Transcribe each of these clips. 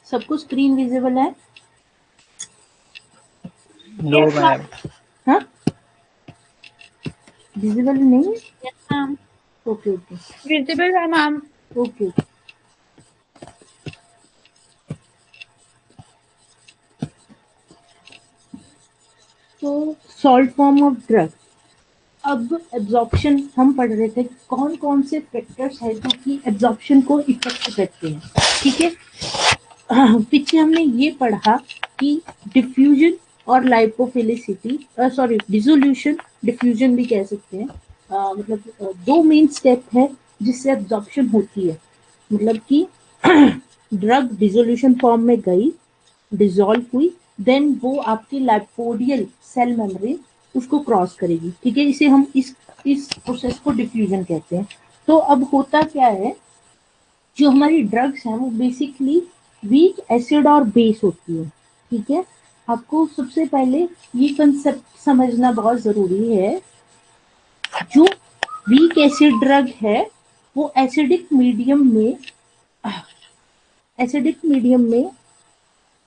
सबको screen visible है? No ma'am. हाँ, विजिबल नहीं है? Yes ma'am, okay okay visible है मैम। ओके। तो सॉल्ट फॉर्म ऑफ ड्रग। अब एब्जॉर्प्शन हम पढ़ रहे थे, कौन कौन से फैक्टर्स है जो कि एब्जॉर्प्शन को इफेक्ट करते हैं, ठीक है। पीछे हमने ये पढ़ा कि डिफ्यूजन और लाइपोफिलिसिटी, सॉरी डिसोल्यूशन, डिफ्यूजन भी कह सकते हैं, मतलब दो मेन स्टेप है जिससे एब्जॉर्प्शन होती है। मतलब कि ड्रग डिसोल्यूशन फॉर्म में गई, डिसॉल्व हुई, देन वो आपकी लाइपोडियल सेल मेम्ब्रेन उसको क्रॉस करेगी, ठीक है। इसे हम इस प्रोसेस को डिफ्यूजन कहते हैं। तो अब होता क्या है, जो हमारी ड्रग्स हैं वो बेसिकली वीक एसिड और बेस होती है, ठीक है। आपको सबसे पहले ये कंसेप्ट समझना बहुत जरूरी है, जो वीक एसिड ड्रग है वो एसिडिक मीडियम में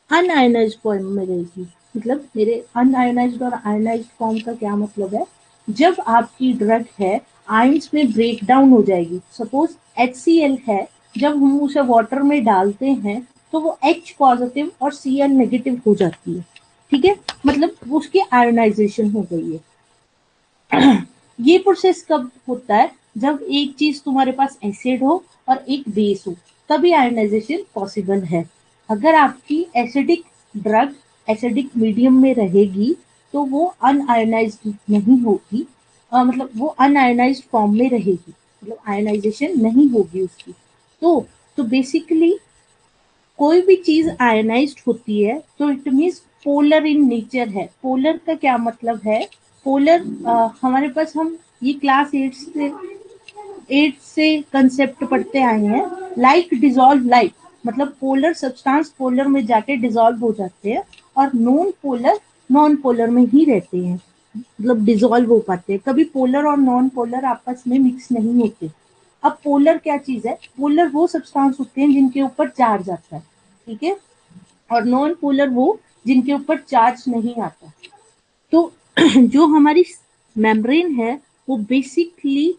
अनआयनाइज्ड फॉर्म में रहेगी। मतलब मेरे अनआयनाइज्ड और आयनाइज्ड फॉर्म का क्या मतलब है, जब आपकी ड्रग है आयंस में ब्रेक डाउन हो जाएगी, सपोज HCl है, जब हम उसे वाटर में डालते हैं तो वो H पॉजिटिव और Cl नेगेटिव हो जाती है, ठीक है। मतलब उसकी आयोनाइजेशन हो गई है। ये प्रोसेस कब होता है, जब एक चीज तुम्हारे पास एसिड हो और एक बेस हो, तभी आयोनाइजेशन पॉसिबल है। अगर आपकी एसिडिक ड्रग एसिडिक मीडियम में रहेगी तो वो अनआयोनाइज्ड नहीं होगी, मतलब वो अनआयोनाइज्ड फॉर्म में रहेगी, मतलब आयोनाइजेशन नहीं होगी उसकी। तो बेसिकली कोई भी चीज आयनाइज्ड होती है तो it means polar in nature है। पोलर का क्या मतलब है, पोलर हमारे पास, हम ये क्लास 8 से कंसेप्ट पढ़ते आए हैं, लाइक डिजॉल्व लाइक, मतलब पोलर सब्सटेंस पोलर में जाके डिजॉल्व हो जाते हैं, और नॉन पोलर में ही रहते हैं, मतलब डिजॉल्व हो पाते हैं। कभी पोलर और नॉन पोलर आपस में मिक्स नहीं होते। अब पोलर क्या चीज है, पोलर वो सब्सटेंस होते हैं जिनके ऊपर चार्ज आता है, ठीक है, और नॉन पोलर वो जिनके ऊपर चार्ज नहीं आता। तो जो हमारी मेम्ब्रेन है वो बेसिकली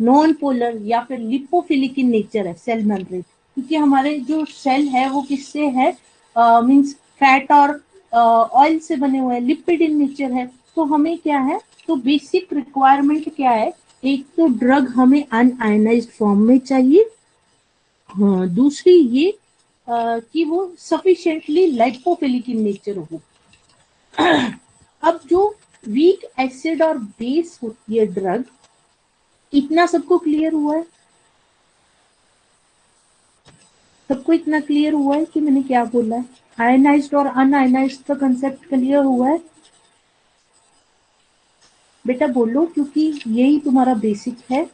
नॉन पोलर या फिर लिपोफिलिक इन नेचर है, सेल मेम्ब्रेन, क्योंकि हमारे जो सेल है वो किससे है, मींस फैट और ऑयल से बने हुए हैं, लिपिड इन नेचर है। तो हमें क्या है, तो बेसिक रिक्वायरमेंट क्या है, एक तो ड्रग हमें अनआयनाइज्ड फॉर्म में चाहिए, हाँ, दूसरी ये कि वो सफिशिएंटली लाइपोफिलिक इन नेचर हो। अब जो वीक एसिड और बेस होती है ड्रग, इतना सबको क्लियर हुआ है? सबको इतना क्लियर हुआ है कि मैंने क्या बोला है? आयनाइज्ड और अनआयनाइज्ड का कंसेप्ट क्लियर हुआ है? बेटा बोलो, क्योंकि यही तुम्हारा बेसिक है,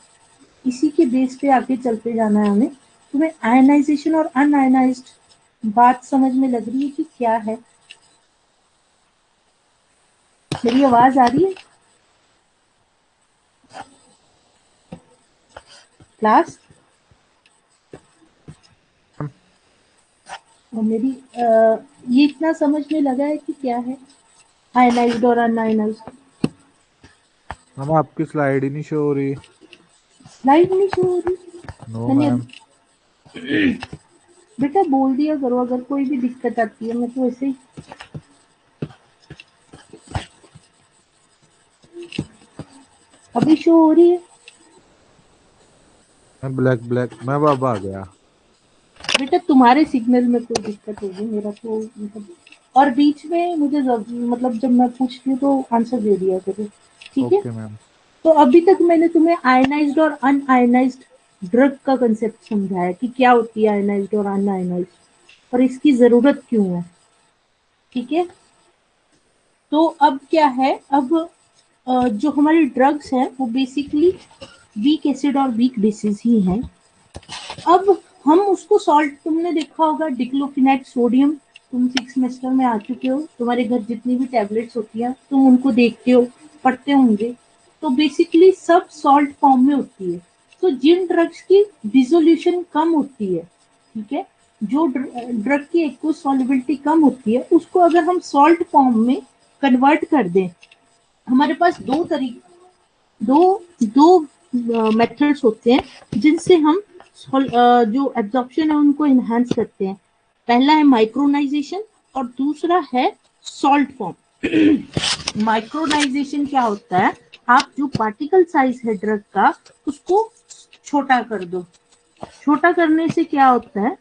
इसी के बेस पे आगे चलते जाना है हमें। तुम्हें आयनाइजेशन और अनआयनाइज्ड बात समझ में लग रही है कि क्या है? मेरी आवाज आ रही है क्लास? और मेरी ये इतना समझ में लगा है कि क्या है आयनाइज्ड और अनआयनाइज्ड? मैम आपकी स्लाइड ही नहीं शो हो रही। लाइट नहीं शो हो रही? नो मैंने मैम। बेटा बोल दिया करो अगर कोई भी दिक्कत आती है, मैं तो ऐसे ही। अभी शो हो रही है? मैं ब्लैक ब्लैक मैं अब आ गया। बेटा तुम्हारे सिग्नल में कोई दिक्कत होगी, मेरा तो मतलब, और बीच में मुझे मतलब जब मैं पूछती हूँ तो आंसर दे दिया करो, ठीक है। Okay ma'am. तो अभी तक मैंने तुम्हें आयनाइज्ड और अनआयनाइज्ड ड्रग का कंसेप्ट समझाया कि क्या होती है आयनाइज्ड और अनआयनाइज्ड और इसकी जरूरत क्यों है, ठीक है। तो अब क्या है, अब जो हमारी ड्रग्स हैं वो बेसिकली वीक एसिड और वीक बेसिस ही हैं। अब हम उसको सॉल्ट, तुमने देखा होगा डिक्लोफिनेक सोडियम, तुम 6 सेमेस्टर में आ चुके हो, तुम्हारे घर जितनी भी टैबलेट्स होती हैं तुम उनको देखते हो, पढ़ते होंगे। तो बेसिकली सब सॉल्ट फॉर्म में होती है। तो जिन ड्रग्स की डिसोल्यूशन कम होती है, ठीक है, जो ड्रग की एक्वस सॉल्युबिलिटी कम होती है, उसको अगर हम सॉल्ट फॉर्म में कन्वर्ट कर दें, हमारे पास दो दो मेथड्स होते हैं जिनसे हम जो एब्जॉर्प्शन है उनको एनहांस करते हैं। पहला है माइक्रोनाइजेशन और दूसरा है सॉल्ट फॉर्म। माइक्रोनाइजेशन क्या होता है, आप जो पार्टिकल साइज है ड्रग का उसको छोटा कर दो। छोटा करने से क्या होता है,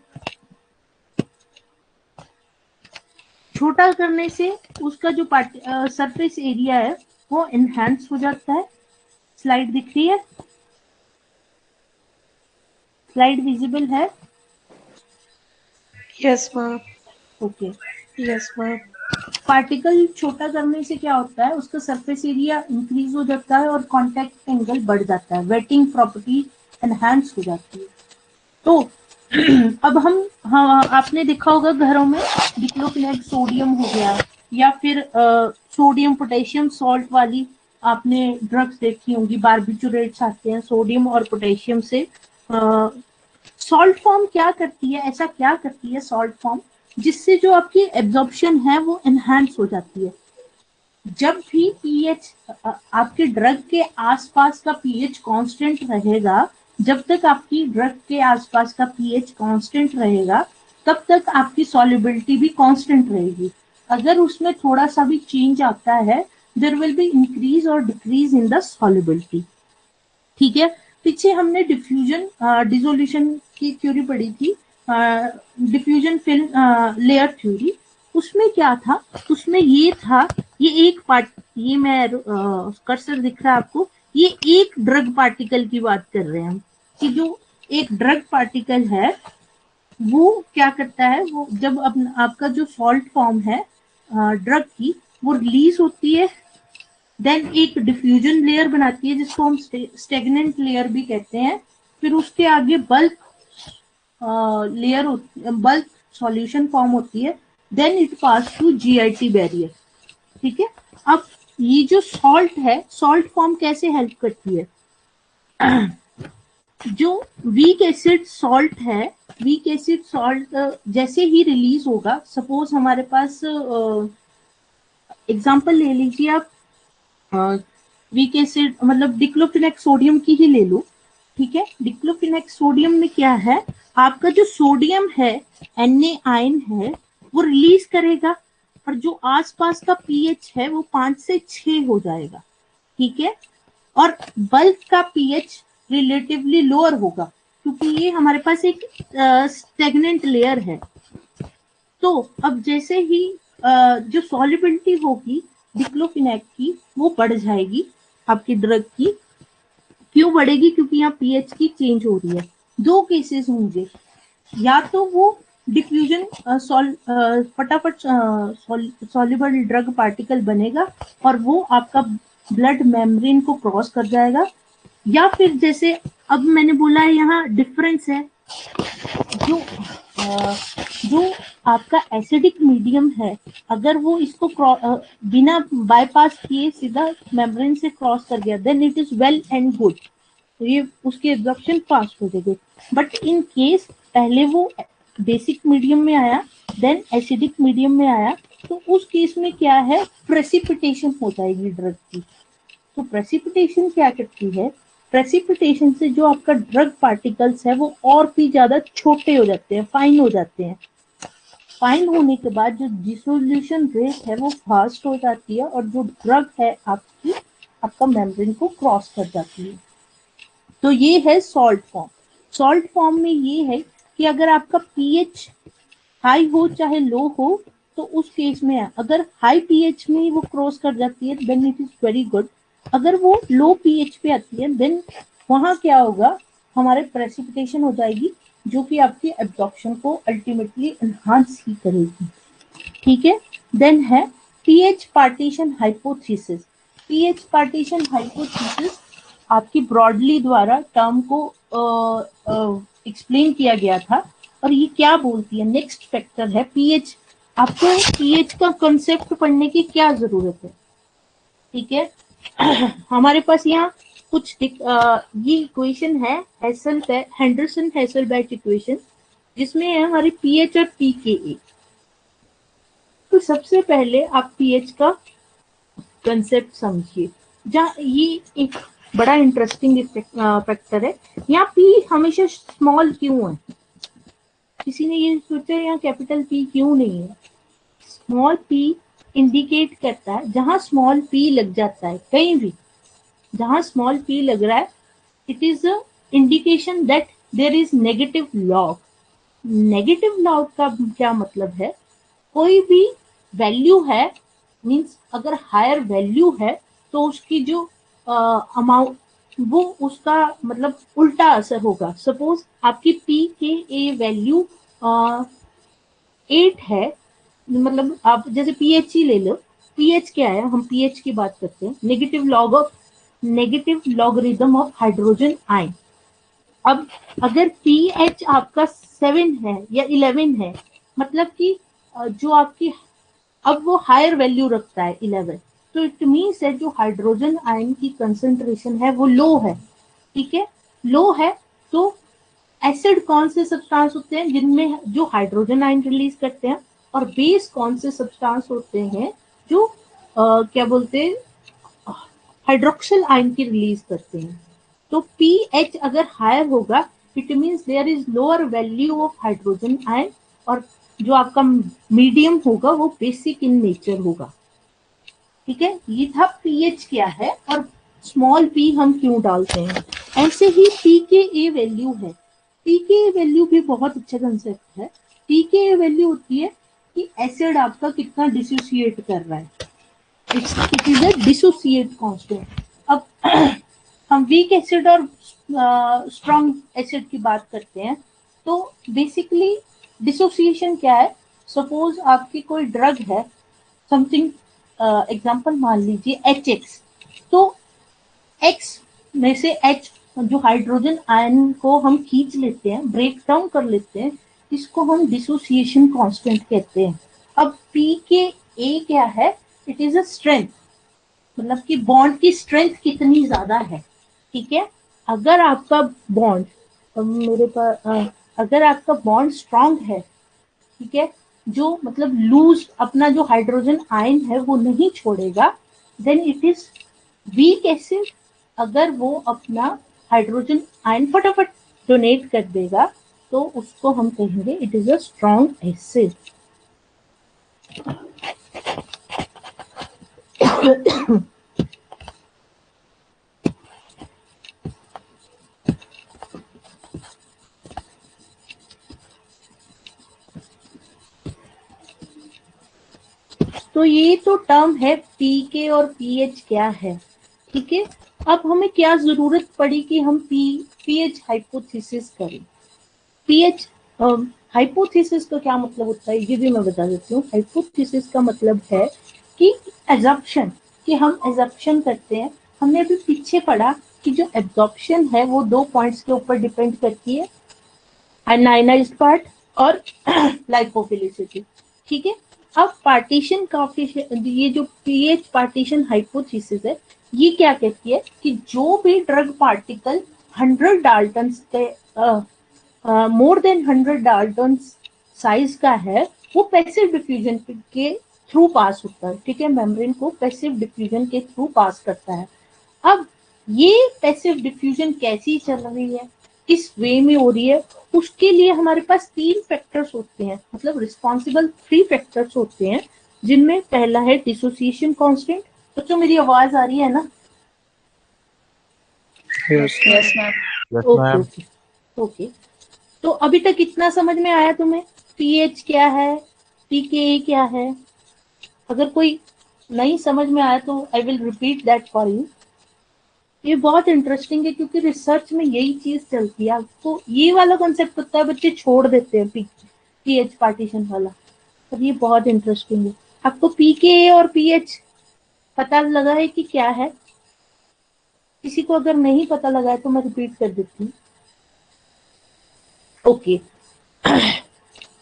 छोटा करने से उसका जो सरफेस एरिया है वो एनहांस हो जाता है। स्लाइड दिख रही है, स्लाइड विजिबल है? Yes ma'am. Okay. Yes ma'am. Particle छोटा करने से क्या होता है, उसका सरफेस एरिया इंक्रीज हो जाता है और कांटेक्ट एंगल बढ़ जाता है, वेटिंग प्रॉपर्टी एनहांस हो जाती है। तो अब हम, हाँ, आपने देखा होगा घरों में डिक्लोफिनेक सोडियम हो गया या फिर सोडियम पोटेशियम सॉल्ट वाली आपने ड्रग्स देखी होंगी, बारबिचुरेट्स आते हैं सोडियम और पोटेशियम से। सॉल्ट फॉर्म क्या करती है, ऐसा क्या करती है सॉल्ट फॉर्म, जिससे जो आपकी एब्जॉर्प्शन है वो एनहांस हो जाती है। जब भी पीएच आपके ड्रग के आसपास का पीएच कांस्टेंट रहेगा, जब तक आपकी ड्रग के आसपास का पीएच कांस्टेंट रहेगा तब तक आपकी सॉल्युबिलिटी भी कांस्टेंट रहेगी। अगर उसमें थोड़ा सा भी चेंज आता है, देयर विल बी इंक्रीज और डिक्रीज इन द सॉल्युबिलिटी। ठीक है, पीछे हमने डिफ्यूजन डिसोल्यूशन की थ्योरी पढ़ी थी, डिफ्यूजन फिल्म लेयर थ्योरी। उसमें क्या था, उसमें ये था, ये एक पार्ट, ये मैं कर्सर दिख रहा है आपको, ये एक ड्रग पार्टिकल की बात कर रहे हैं हम, कि जो एक ड्रग पार्टिकल है वो क्या करता है, वो जब आपका जो सॉल्ट फॉर्म है ड्रग की वो रिलीज होती है, देन एक डिफ्यूजन लेयर बनाती है जिसको हम स्टेगनेंट लेयर भी कहते हैं। फिर उसके आगे bulk layer, bulk solution form होती है, then it pass to GIT barrier. ठीक है, अब ये जो सॉल्ट है, सॉल्ट फॉर्म कैसे हेल्प करती है, जो वीक एसिड सॉल्ट है, वीक एसिड सॉल्ट जैसे ही रिलीज होगा, सपोज हमारे पास एग्जांपल ले लीजिए आप, वीक एसिड मतलब डिक्लोफिनेक सोडियम की ही ले लो। ठीक है, डिक्लोफिनेक सोडियम में क्या है, आपका जो सोडियम है, Na आयन है, वो रिलीज करेगा और जो आसपास का पीएच है वो 5 से 6 हो जाएगा। ठीक है, और बल्क का पीएच रिलेटिवली लोअर होगा क्योंकि ये हमारे पास एक स्टेगनेंट लेयर है। तो अब जैसे ही जो सॉल्युबिलिटी होगी डिक्लोफिनेक की वो बढ़ जाएगी आपकी ड्रग की। क्यों बढ़ेगी, क्योंकि यहाँ पीएच की चेंज हो रही है। दो केसेस होंगे, या तो वो डिफ्यूजन फटाफट सॉल्युबल ड्रग पार्टिकल बनेगा और वो आपका ब्लड मेम्ब्रेन को क्रॉस कर जाएगा, या फिर जैसे अब मैंने बोला है यहाँ डिफरेंस है, जो जो आपका एसिडिक मीडियम है, अगर वो इसको बिना बाईपास किए सीधा मेम्ब्रेन से क्रॉस कर गया, then it is well and good, तो ये उसकी एब्जॉर्प्शन फास्ट हो जाएगी। बट इन केस पहले वो बेसिक मीडियम में आया, देन एसिडिक मीडियम में आया, तो उस केस में क्या है, प्रेसिपिटेशन हो जाएगी ड्रग की। तो प्रेसिपिटेशन क्या करती है, प्रेसिपिटेशन से जो आपका ड्रग पार्टिकल्स है वो और भी ज्यादा छोटे हो जाते हैं, फाइन हो जाते हैं। फाइन होने के बाद जो डिसोल्यूशन रेट है वो फास्ट हो जाती है और जो ड्रग है आपका मेम्ब्रेन को क्रॉस कर जाती है। तो ये है सॉल्ट फॉर्म। सॉल्ट फॉर्म में ये है कि अगर आपका पीएच हाई हो चाहे लो हो, तो उस केस में अगर हाई पीएच में वो क्रॉस कर जाती है then it is very good. अगर वो लो पीएच पे आती है देन वहां क्या होगा, हमारे प्रेसिपिटेशन हो जाएगी जो कि आपकी एब्जॉर्प्शन को अल्टीमेटली एनहांस ही करेगी। ठीक है, देन है pH partition hypothesis. PH partition hypothesis आपकी ब्रॉडली द्वारा टर्म को एक्सप्लेन किया गया था, और ये क्या बोलती है, नेक्स्ट फैक्टर है पीएच। आपको पीएच का कॉन्सेप्ट पढ़ने की क्या जरूरत है, ठीक है। हमारे पास यहाँ कुछ ये इक्वेशन है हेंडरसन हेसलबर्ग इक्वेशन, जिसमें है हमारी पीएच और पीकेए। तो सबसे पहले आप पीएच का कंसेप्ट समझिए, जहाँ ये एक बड़ा इंटरेस्टिंग फैक्टर है। यहाँ पी हमेशा स्मॉल क्यों है? किसी ने ये सोचा यहाँ कैपिटल पी क्यों नहीं है? स्मॉल पी इंडिकेट करता है, जहां स्मॉल पी लग जाता है कहीं भी, जहां स्मॉल पी लग रहा है, it is a indication that there is negative log. Negative log का क्या मतलब है? कोई भी वैल्यू है, मीन्स अगर हायर वैल्यू है तो उसकी जो अमाउंट, वो उसका मतलब उल्टा असर होगा। सपोज आपकी पी के ए वैल्यू 8 है, मतलब आप जैसे पीएच ही ले लो। पीएच क्या है? हम पीएच की बात करते हैं, negative logarithm of hydrogen ion. अब अगर पीएच आपका 7 है या 11 है, मतलब कि जो आपकी, अब वो हायर वैल्यू रखता है 11, तो इट मीन्स है जो हाइड्रोजन आयन की कंसेंट्रेशन है वो लो है। ठीक है, लो है। तो एसिड कौन से सब्सटेंस होते हैं जिनमें जो हाइड्रोजन आयन रिलीज करते हैं, और बेस कौन से सब्सटेंस होते हैं जो क्या बोलते हैं, हाइड्रोक्सिल आयन की रिलीज करते हैं। तो पीएच अगर हायर होगा, it means there is lower value of hydrogen ion, और जो आपका मीडियम होगा वो बेसिक इन नेचर होगा। ठीक है, ये था पीएच क्या है और स्मॉल पी हम क्यों डालते हैं। ऐसे ही पी के ए वैल्यू है। पी के ए वैल्यू भी बहुत अच्छा कंसेप्ट है। पी के ए वैल्यू होती है कि एसिड आपका कितना डिसोसिएट कर रहा है। It is a dissociate constant. अब हम वीक एसिड और स्ट्रॉन्ग एसिड की बात करते हैं, तो बेसिकली डिसोसिएशन क्या है? सपोज आपकी कोई ड्रग है, समथिंग, एग्जांपल मान लीजिए एच एक्स। तो एक्स में से एच, जो हाइड्रोजन आयन को हम खींच लेते हैं, ब्रेक डाउन कर लेते हैं, इसको हम डिसोसिएशन कांस्टेंट कहते हैं। अब पी के ए क्या है? इट इज अ स्ट्रेंथ, मतलब कि बॉन्ड की स्ट्रेंथ कितनी ज्यादा है। ठीक है, अगर आपका बॉन्ड, मेरे पास अगर आपका बॉन्ड स्ट्रांग है, ठीक है, जो मतलब लूज अपना जो हाइड्रोजन आयन है वो नहीं छोड़ेगा, then it is weak acid. अगर वो अपना हाइड्रोजन आयन फटाफट डोनेट कर देगा, तो उसको हम कहेंगे it is a strong acid. तो ये तो टर्म है पीके और पीएच क्या है। ठीक है, अब हमें क्या जरूरत पड़ी कि हम पीएच हाइपोथेसिस करें। पीएच हाइपोथेसिस का क्या मतलब होता है ये भी मैं बता देती हूँ। हाइपोथेसिस का मतलब है कि एजम्पशन, कि हम एजम्पशन करते हैं। हमने अभी पीछे पढ़ा कि जो एब्जॉर्प्शन है वो 2 पॉइंट्स के ऊपर डिपेंड करती है, अनायनाइज्ड पार्ट और लाइपोफिलिसिटी। ठीक है, अब पार्टीशन कोएफिशिएंट, ये जो पीएच पार्टीशन हाइपोथेसिस है, ये क्या कहती है कि जो भी ड्रग पार्टिकल 100 डाल्टन के मोर देन 100 डाल्टन साइज का है, वो पैसिव डिफ्यूजन के थ्रू पास होता है। ठीक है, मेम्ब्रेन को पैसिव डिफ्यूजन के थ्रू पास करता है। अब ये पैसिव डिफ्यूजन कैसी चल रही है, किस वे में हो रही है, उसके लिए हमारे पास 3 फैक्टर्स होते हैं, मतलब रिस्पॉन्सिबल 3 फैक्टर्स होते हैं, जिनमें पहला है डिसोसिएशन कांस्टेंट। बच्चों मेरी आवाज आ रही है ना? Yes yes ma'am. Yes okay ma'am. Okay okay. तो अभी तक इतना समझ में आया तुम्हें? पीएच क्या है, पीके क्या है? अगर कोई नहीं समझ में आया तो I will repeat that for you. ये बहुत इंटरेस्टिंग है क्योंकि रिसर्च में यही चीज चलती है। आपको ये वाला कॉन्सेप्ट होता है, बच्चे छोड़ देते हैं पीएच पार्टीशन वाला, पर ये बहुत इंटरेस्टिंग है। आपको पीके और पीएच पता लगा है कि क्या है? किसी को अगर नहीं पता लगा है तो मैं रिपीट कर देती हूँ। ओके,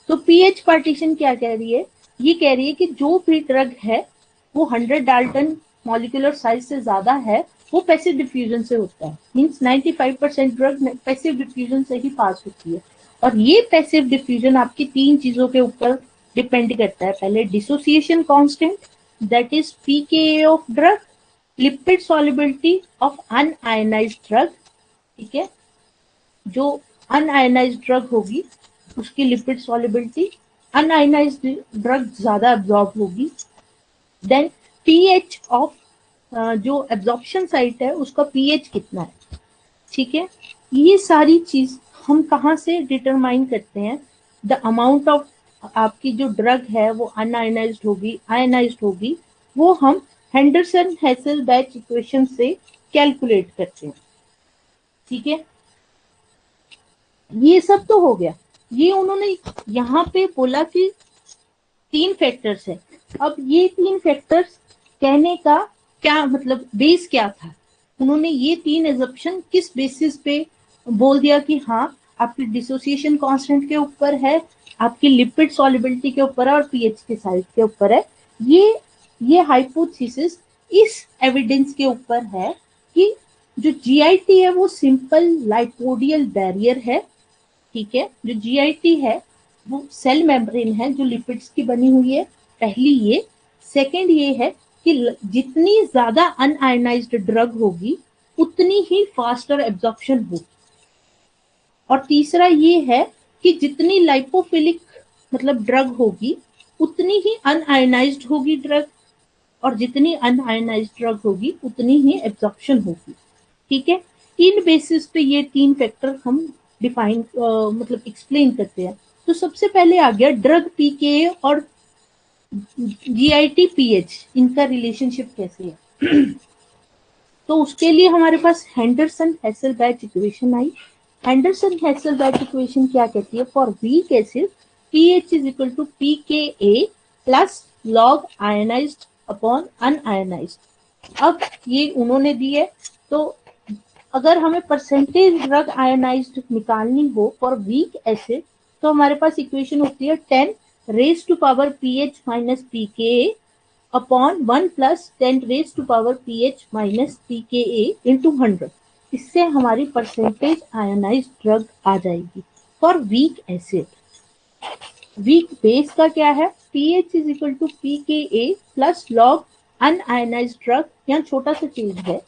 तो पीएच पार्टीशन क्या कह रही है? ये कह रही है कि जो भी ड्रग है वो 100 डाल्टन मॉलिक्यूलर साइज से ज्यादा है, वो पैसिव डिफ्यूजन से होता है। मीन्स 95% ड्रग पैसिव डिफ्यूजन से ही पास होती है। और ये पैसिव डिफ्यूजन आपकी तीन चीजों के ऊपर डिपेंड करता है। पहले dissociation constant, that is pKa of drug, lipid solubility of un-ionised drug, ठीक है, जो अनआयनाइज्ड ड्रग होगी उसकी लिपिड सॉल्युबिलिटी, अनआयनाइज्ड ड्रग ज्यादा एब्जॉर्ब होगी। देन पीएच ऑफ जो एब्जॉर्प्शन साइट है उसका पीएच कितना है, ठीक है। ये सारी चीज हम कहाँ से डिटरमाइन करते हैं? द अमाउंट ऑफ आपकी जो ड्रग है वो अनआयनाइज्ड होगी, आयनाइज्ड होगी, वो हम हेंडरसन हेसेलबैच इक्वेशन से कैलकुलेट करते हैं, ठीक है। ये सब तो हो गया। ये उन्होंने यहाँ पे बोला कि तीन फैक्टर्स है। अब ये तीन फैक्टर्स कहने का क्या मतलब, बेस क्या था? उन्होंने ये तीन एजम्पशन किस बेसिस पे बोल दिया कि हाँ आपकी डिसोसिएशन कांस्टेंट के ऊपर है, आपकी लिपिड सॉल्युबिलिटी के ऊपर है और पीएच के साइड के ऊपर है। ये हाइपोथेसिस इस एविडेंस के ऊपर है कि जो जीआईटी है वो सिंपल लाइपोडियल बैरियर है, ठीक है। जो जीआईटी है वो सेल मेम्ब्रेन है जो लिपिड्स की बनी हुई है, पहली ये। सेकंड ये है कि जितनी ज्यादा अनआयनाइज्ड ड्रग होगी उतनी ही फास्टर एब्जॉर्प्शन होगी। और तीसरा ये है कि जितनी लाइपोफिलिक मतलब ड्रग होगी उतनी ही अनआयनाइज्ड होगी ड्रग, और जितनी अनआयनाइज्ड ड्रग होगी उतनी ही एब्जॉर्प्शन होगी, ठीक है। इन बेसिस पे ये तीन फैक्टर हम डिफाइन मतलब एक्सप्लेन करते हैं। तो सबसे पहले आ गया ड्रग पीके और जीआईटी पीएच, इनका रिलेशनशिप कैसे है। तो उसके लिए हमारे पास हेंडरसन हेसेलबैच इक्वेशन आई। हेंडरसन हेसेलबैच इक्वेशन क्या कहती है? For weak acid pH is equal to pKa plus log ionized upon unionized. अब ये उन्होंने दी है, तो अगर हमें परसेंटेज ड्रग आयनाइज्ड निकालनी हो फॉर वीक एसिड तो हमारे पास इक्वेशन होती है 10 raise to power pH minus pK upon 1 plus 10 raise to power pH minus pK into 100। इससे हमारी परसेंटेज आयनाइज्ड ड्रग आ जाएगी for weak acid. Weak base का क्या है? PH is equal to pK plus log unionized drug. यहाँ छोटा सा चीज है,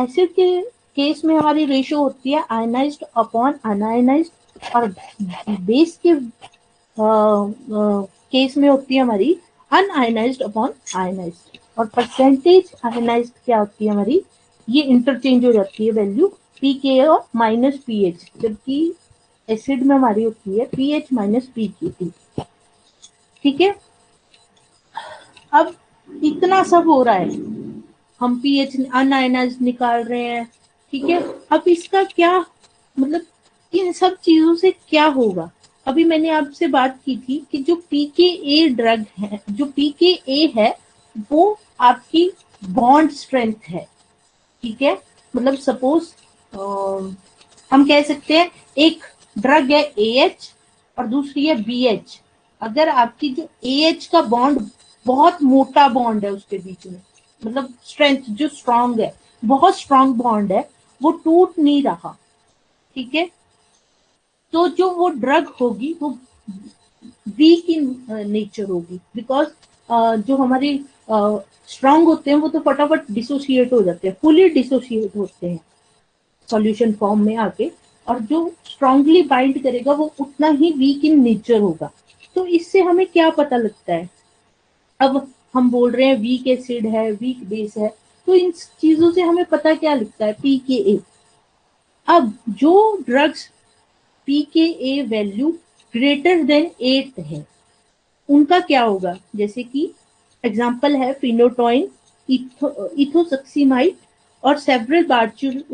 एसिड के केस में हमारी रेशियो होती है आयनाइज्ड अपॉन अनआयनाइज्ड, और बेस के केस में होती है हमारी अनआयनाइज्ड अपॉन आयनाइज्ड। और परसेंटेज आयनाइज्ड क्या होती है हमारी? ये इंटरचेंज हो जाती है वैल्यू पीके और माइनस पीएच, जबकि एसिड में हमारी होती है पीएच माइनस पीके, ठीक है। अब इतना सब हो रहा है, हम पीएच अनआयनाइज्ड निकाल रहे हैं, ठीक है। अब इसका क्या मतलब, इन सब चीजों से क्या होगा? अभी मैंने आपसे बात की थी कि जो पीके ड्रग है, जो पीके है वो आपकी बॉन्ड स्ट्रेंथ है, ठीक है। मतलब सपोज हम कह सकते हैं एक ड्रग है एएच और दूसरी है बीएच। अगर आपकी जो एएच का बॉन्ड बहुत मोटा बॉन्ड है उसके बीच में, मतलब स्ट्रेंथ जो स्ट्रांग है, बहुत स्ट्रांग बॉन्ड है, वो टूट नहीं रहा, ठीक है, तो जो वो ड्रग होगी वो वीक इन नेचर होगी। बिकॉज जो हमारे स्ट्रांग होते हैं वो तो फटाफट डिसोसिएट हो जाते हैं, फुली डिसोसिएट होते हैं सॉल्यूशन फॉर्म में आके, और जो स्ट्रांगली बाइंड करेगा वो उतना ही वीक इन नेचर होगा। तो इससे हमें क्या पता लगता है? अब हम बोल रहे हैं वीक एसिड है, वीक बेस है, तो इन चीजों से हमें पता क्या लगता है? पीके। अब जो ड्रग्स पीके वैल्यू ग्रेटर देन 8 है उनका क्या होगा? जैसे कि एग्जांपल है फिनोटोइन, इथोसक्सीमाइड और सेवरल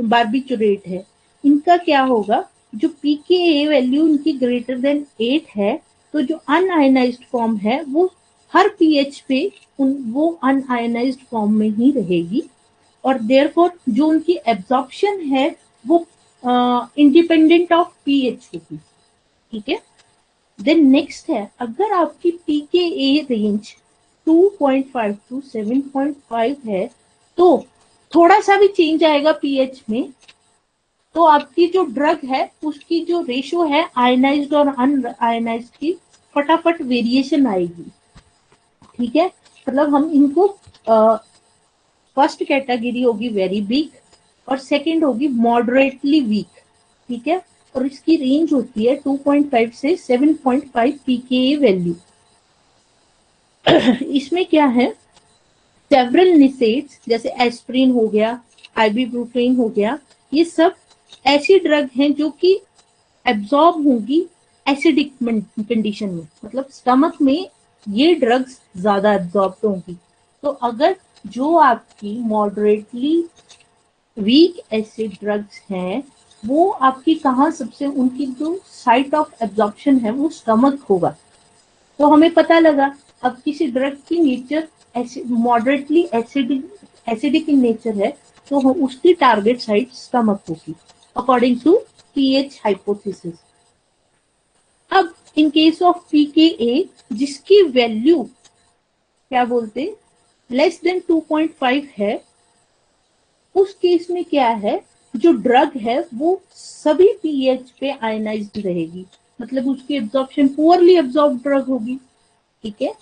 बार्बिचुरेट है। इनका क्या होगा? जो पीके वैल्यू इनकी ग्रेटर देन 8 है तो जो अनआयनाइज्ड फॉर्म है वो हर पीएच पे वो अनआयनाइज्ड फॉर्म में ही रहेगी, और देयरफॉर जो उनकी एब्जॉर्प्शन है वो इंडिपेंडेंट ऑफ पीएच होगी, ठीक है। देन नेक्स्ट है, अगर आपकी पीके रेंज 2.5 to 7.5 है तो थोड़ा सा भी चेंज आएगा पीएच में तो आपकी जो ड्रग है उसकी जो रेशो है आयनाइज्ड और अनआयनाइज्ड की फटाफट वेरिएशन आएगी। ठीक है, मतलब हम इनको फर्स्ट कैटेगरी होगी वेरी वीक और सेकंड होगी मॉडरेटली वीक। ठीक है, और इसकी रेंज होती है 2.5 से 7.5 पीकेए वैल्यू। इसमें क्या है, सेवरल निसेट्स जैसे एस्प्रिन हो गया, आइबुप्रोफेन हो गया, ये सब ऐसी ड्रग हैं जो कि एब्जॉर्ब होंगी एसिडिक कंडीशन में, मतलब स्टमक में ये ड्रग्स ज्यादा एब्जॉर्ब होंगी। तो अगर जो आपकी मॉडरेटली वीक एसिड ड्रग्स हैं वो आपकी कहाँ सबसे उनकी जो साइट ऑफ एब्जॉर्प्शन है वो स्टमक होगा। तो हमें पता लगा अब किसी ड्रग की nature moderately acidic in nature है तो उसकी टारगेट साइट स्टमक होगी अकॉर्डिंग टू पीएच हाइपोथेसिस। अब इन केस ऑफ पीकेए जिसकी वैल्यू क्या बोलते लेस देन 2.5 है, उस केस में क्या है, जो ड्रग है वो सभी पीएच पे आयनाइज्ड रहेगी, मतलब उसकी एब्जॉर्प्शन पुअरली एब्जॉर्ब ड्रग होगी। ठीक है,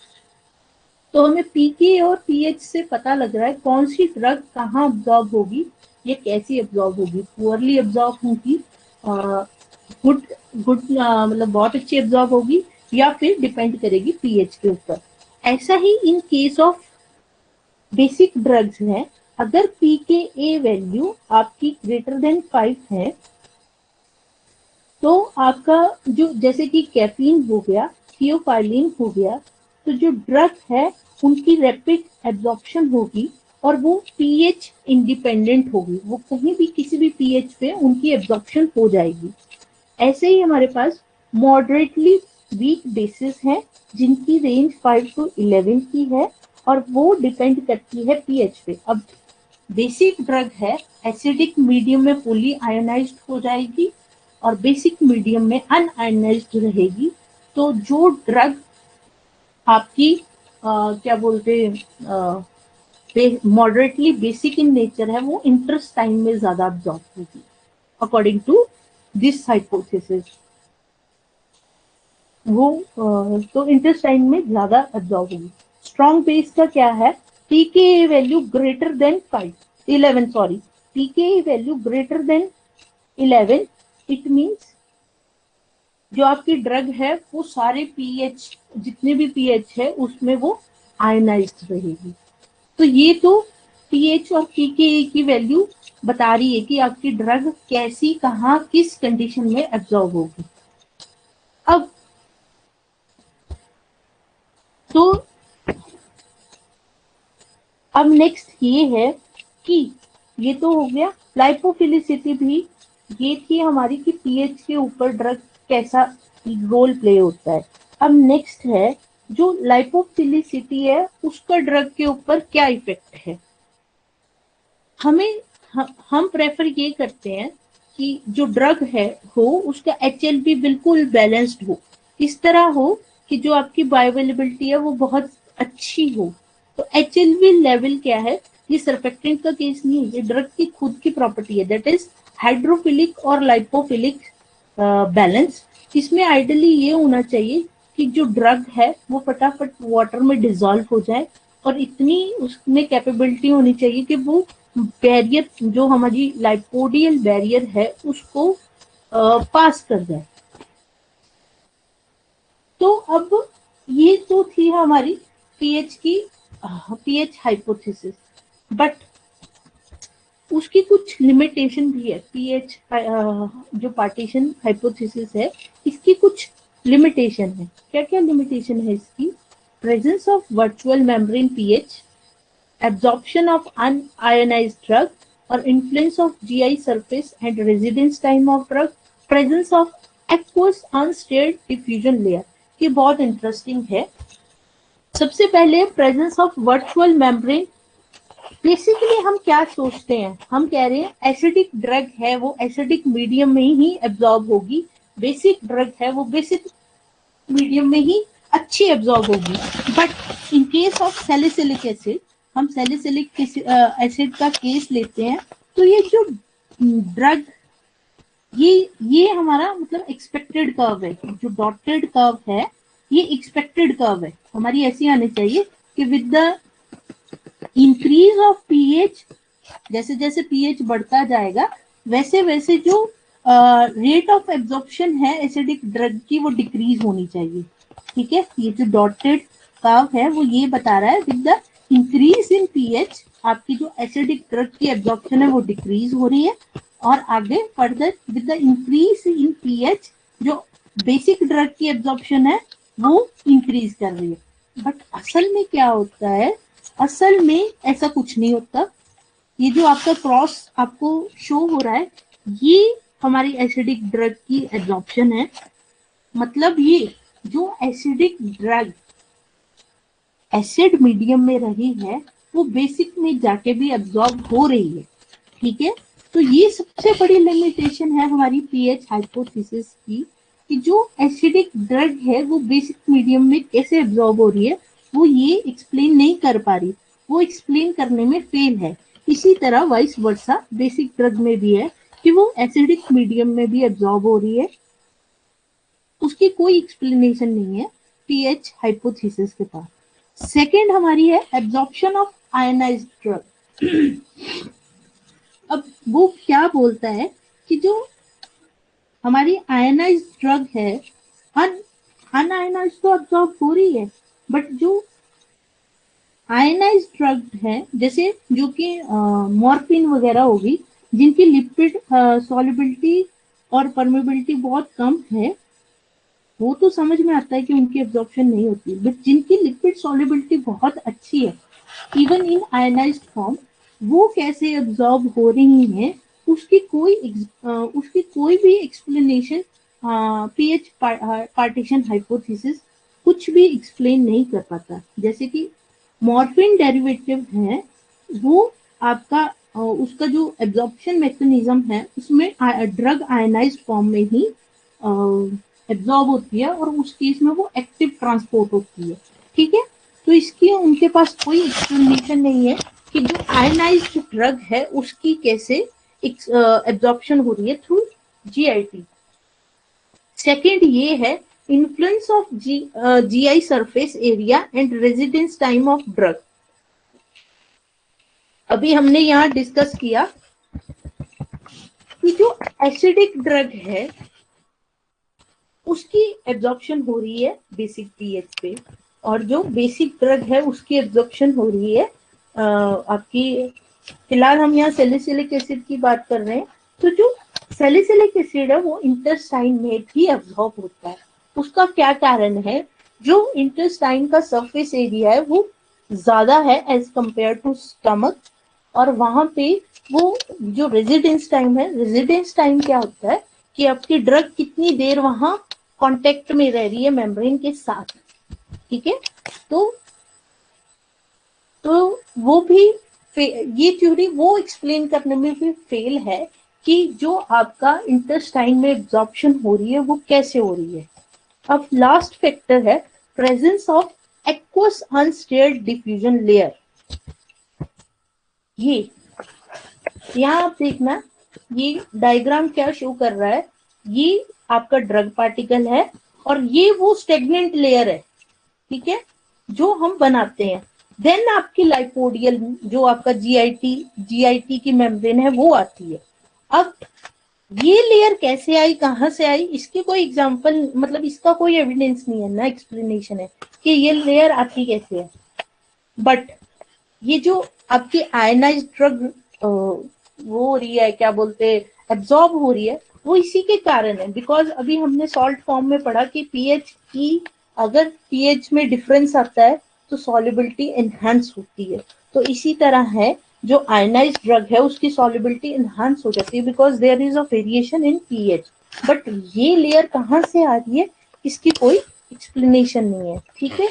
तो हमें पीके और पीएच से पता लग रहा है कौन सी ड्रग कहाँ एब्जॉर्ब होगी, ये कैसी एब्जॉर्ब होगी, पुअरली एब्जॉर्ब होगी, गुड गुड मतलब बहुत अच्छी एब्जॉर्ब होगी, या फिर डिपेंड करेगी पीएच के ऊपर। ऐसा ही in case of basic drugs हैं, अगर पीकेए वैल्यू आपकी ग्रेटर देन 5 है तो आपका जो जैसे कि कैफीन हो गया, थियोफाइलिन हो गया, तो जो ड्रग है उनकी रैपिड एब्जॉर्प्शन होगी और वो पीएच इंडिपेंडेंट होगी, वो कहीं भी किसी भी पीएच पे उनकी एब्जॉर्प्शन हो जाएगी। ऐसे ही हमारे पास मॉडरेटली वीक बेसिस हैं जिनकी रेंज 5 to 11 की है और वो डिपेंड करती है पीएच पे। अब बेसिक ड्रग है एसिडिक मीडियम में फुली आयोनाइज्ड हो जाएगी और बेसिक मीडियम में अनआयोनाइज्ड रहेगी। तो जो ड्रग आपकी क्या बोलते मॉडरेटली बेसिक इन नेचर है वो इंटरेस्टाइन में ज्यादा अब्जॉर्ब होगी अकॉर्डिंग टू दिस हाइपोथेसिस। वो तो इंटेस्टाइन में ज्यादा एब्जॉर्ब होगी। स्ट्रॉन्ग बेस का क्या है, pK value greater than 11 sorry, pK value greater than 11, it means जो आपकी ड्रग है वो सारे पीएच जितने भी पीएच है उसमें वो आयनाइज्ड रहेगी। तो ये तो पीएच और पीके की वैल्यू बता रही है कि आपकी ड्रग कैसी कहाँ किस कंडीशन में एब्जॉर्ब होगी। अब तो अब नेक्स्ट ये है कि ये तो हो गया लाइपोफिलिसिटी भी, ये थी हमारी कि पीएच के ऊपर ड्रग कैसा रोल प्ले होता है। अब नेक्स्ट है जो लाइपोफिलिसिटी है उसका ड्रग के ऊपर क्या इफेक्ट है। हमें हम प्रेफर ये करते हैं कि जो ड्रग है हो उसका एचएलपी बिल्कुल बैलेंस्ड हो, इस तरह हो कि जो आपकी बायोअवेलेबिलिटी है वो बहुत अच्छी हो। तो एचएलपी लेवल क्या है, ये सर्फेक्टेंट का केस नहीं है, ये ड्रग की खुद की प्रॉपर्टी है, दैट इज हाइड्रोफिलिक और लाइपोफिलिक बैलेंस। इसमें आइडियली ये होना चाहिए कि जो ड्रग है वो फटाफट वाटर में डिजॉल्व हो जाए और इतनी उसमें कैपेबिलिटी होनी चाहिए कि वो बैरियर जो हमारी लाइपोडियल बैरियर है उसको पास कर जाए। तो अब ये तो थी हमारी पीएच की पीएच हाइपोथेसिस, बट उसकी कुछ लिमिटेशन भी है। पीएच जो पार्टीशन हाइपोथेसिस है इसकी कुछ लिमिटेशन है। क्या क्या लिमिटेशन है इसकी, presence of virtual membrane pH, absorption of unionized drug or influence of GI surface and residence time of drug, presence of aqueous unstirred diffusion layer। ये बहुत इंटरेस्टिंग है। सबसे पहले presence of virtual membrane, basically हम क्या सोचते हैं, हम कह रहे हैं एसिडिक ड्रग है वो एसिडिक मीडियम में ही एब्जॉर्ब होगी, बेसिक ड्रग है वो बेसिक मीडियम में ही अच्छी एब्जॉर्ब होगी। But in case of salicylic acid हम सैलिसिलिक एसिड का केस लेते हैं, तो ये जो ड्रग, ये हमारा मतलब एक्सपेक्टेड कर्व है, जो डॉटेड कर्व है ये एक्सपेक्टेड कर्व है, हमारी ऐसी आनी चाहिए कि with the increase of pH, जैसे जैसे पीएच बढ़ता जाएगा वैसे वैसे जो रेट ऑफ एब्जॉर्प्शन है एसिडिक ड्रग की वो डिक्रीज होनी चाहिए। ठीक है, ये जो डॉटेड कर्व है वो ये बता रहा है with the increase in pH आपकी जो एसिडिक ड्रग की एब्जॉर्प्शन है वो डिक्रीज हो रही है, और आगे further with the increase in pH जो बेसिक ड्रग की एब्जॉर्प्शन है वो इंक्रीज कर रही है। बट असल में क्या होता है, असल में ऐसा कुछ नहीं होता। ये जो आपका क्रॉस आपको शो हो रहा है ये हमारी एसिडिक ड्रग की एब्जॉर्प्शन है, मतलब ये जो एसिडिक ड्रग एसिड मीडियम में रही है वो बेसिक में जाके भी एब्जॉर्ब हो रही है। ठीक है, तो ये सबसे बड़ी लिमिटेशन है हमारी पीएच हाइपोथेसिस की, कि जो एसिडिक ड्रग है वो बेसिक मीडियम में कैसे एब्जॉर्ब हो रही है वो ये एक्सप्लेन नहीं कर पा रही, वो एक्सप्लेन करने में फेल है। इसी तरह वाइस वर्सा बेसिक ड्रग में भी है कि वो एसिडिक मीडियम में भी एब्जॉर्ब हो रही है, उसकी कोई एक्सप्लेनेशन नहीं है पीएच हाइपोथेसिस के पास। सेकेंड हमारी है एब्जॉर्प्शन ऑफ आयनाइज्ड ड्रग। अब वो क्या बोलता है कि जो हमारी आयनाइज्ड ड्रग है, अनआयनाइज्ड तो एब्जॉर्ब हो रही है, बट जो आयनाइज्ड ड्रग है जैसे जो कि मॉर्फिन वगैरह होगी जिनकी लिपिड सॉल्युबिलिटी और परमेबिलिटी बहुत कम है, वो तो समझ में आता है कि उनकी एब्जॉर्प्शन नहीं होती, बट जिनकी लिपिड सॉल्युबिलिटी बहुत अच्छी है इवन इन आयनाइज्ड फॉर्म, वो कैसे एब्जॉर्ब हो रही हैं उसकी कोई भी एक्सप्लेनेशन पीएच पार्टीशन हाइपोथेसिस कुछ भी एक्सप्लेन नहीं कर पाता। जैसे कि मॉर्फिन डेरिवेटिव है वो आपका उसका जो एब्जॉर्प्शन मैकेनिज्म है उसमें ड्रग आयनाइज्ड फॉर्म में ही एब्जॉर्ब होती है और उस केस में वो एक्टिव ट्रांसपोर्ट होती है। ठीक है, तो इसकी उनके पास कोई एक्सप्लेनेशन नहीं है कि जो आयनाइज्ड ड्रग है उसकी कैसे एब्जॉर्प्शन हो रही है थ्रू जीआईटी। सेकेंड ये है influence of GI surface area and residence time of drug. अभी हमने यहाँ डिस्कस किया कि जो एसिडिक ड्रग है उसकी एब्जॉर्प्शन हो रही है बेसिक पीएच पे, और जो बेसिक ड्रग है उसकी एब्जॉर्प्शन हो रही है आपकी, फिलहाल हम यहाँ सैलिसिलिक एसिड की बात कर रहे हैं, तो जो सैलिसिलिक एसिड है वो इंटेस्टाइन में भी एब्जॉर्ब होता है। उसका क्या कारण है, जो इंटेस्टाइन का सरफेस एरिया है वो ज्यादा है एज कंपेयर टू स्टमक, और वहां पे वो जो रेजिडेंस टाइम है, रेजिडेंस टाइम क्या होता है कि आपकी ड्रग कितनी देर वहां कांटेक्ट में रह रही है मेम्ब्रेन के साथ। ठीक है, तो वो भी ये थ्योरी वो एक्सप्लेन करने में भी फेल है कि जो आपका इंटेस्टाइन में एब्जॉर्प्शन हो रही है वो कैसे हो रही है। अब लास्ट फैक्टर है presence of aqueous unstirred diffusion layer. ये यहाँ आप देखना, ये डायग्राम क्या शो कर रहा है, ये आपका ड्रग पार्टिकल है और ये वो स्टेगनेंट लेयर है। ठीक है, जो हम बनाते हैं, देन आपकी लाइपोडियल जो आपका जीआईटी की मेम्ब्रेन है वो आती है। अब ये लेयर कैसे आई, कहाँ से आई, इसकी कोई एग्जांपल मतलब इसका कोई एविडेंस नहीं है ना, एक्सप्लेनेशन है कि ये लेयर आती कैसे है। बट ये जो आपकी आयनाइज्ड ड्रग वो हो रही है, क्या बोलते हैं, एब्जॉर्ब हो रही है, वो इसी के कारण है। बिकॉज अभी हमने सॉल्ट फॉर्म में पढ़ा कि पीएच की, अगर पीएच में डिफरेंस आता है तो सॉल्युबिलिटी एनहांस होती है, तो इसी तरह है जो आयनाइज्ड ड्रग है उसकी सॉल्युबिलिटी एनहांस हो जाती है because there is a variation in pH. But ये लेयर कहाँ से आ रही है इसकी कोई एक्सप्लेनेशन नहीं है। ठीक है,